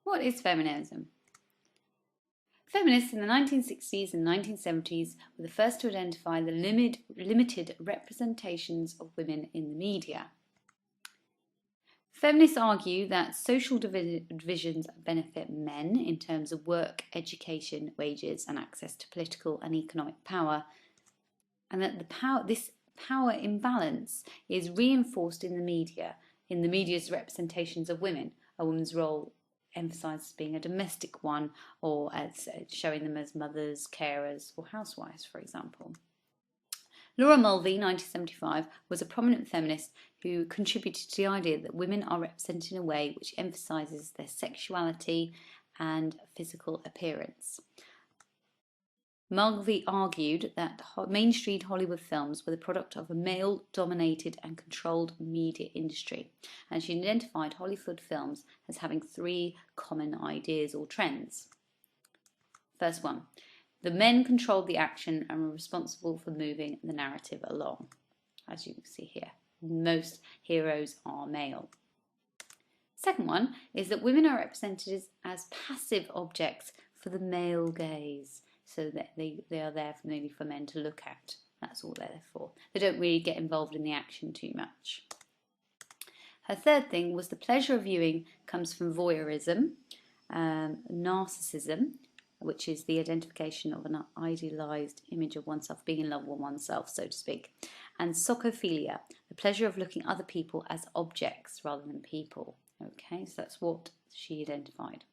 What is feminism? Feminists in the 1960s and 1970s were the first to identify the limited representations of women in the media. Feminists argue that social divisions benefit men in terms of work, education, wages, and access to political and economic power, and that this power imbalance is reinforced in the media's representations of women. A woman's role emphasised as being a domestic one, or as showing them as mothers, carers, or housewives, for example. Laura Mulvey, 1975, was a prominent feminist who contributed to the idea that women are represented in a way which emphasises their sexuality and physical appearance. Mulvey argued that mainstream Hollywood films were the product of a male-dominated and controlled media industry, and she identified Hollywood films as having three common ideas or trends. First one, the men controlled the action and were responsible for moving the narrative along. As you can see here, most heroes are male. Second one is that women are represented as passive objects for the male gaze, so that they are there mainly for men to look at. That's all they're there for. They don't really get involved in the action too much. Her third thing was the pleasure of viewing comes from voyeurism, narcissism, which is the identification of an idealized image of oneself, being in love with oneself, so to speak, and psychophilia, the pleasure of looking at other people as objects rather than people. Okay, so that's what she identified.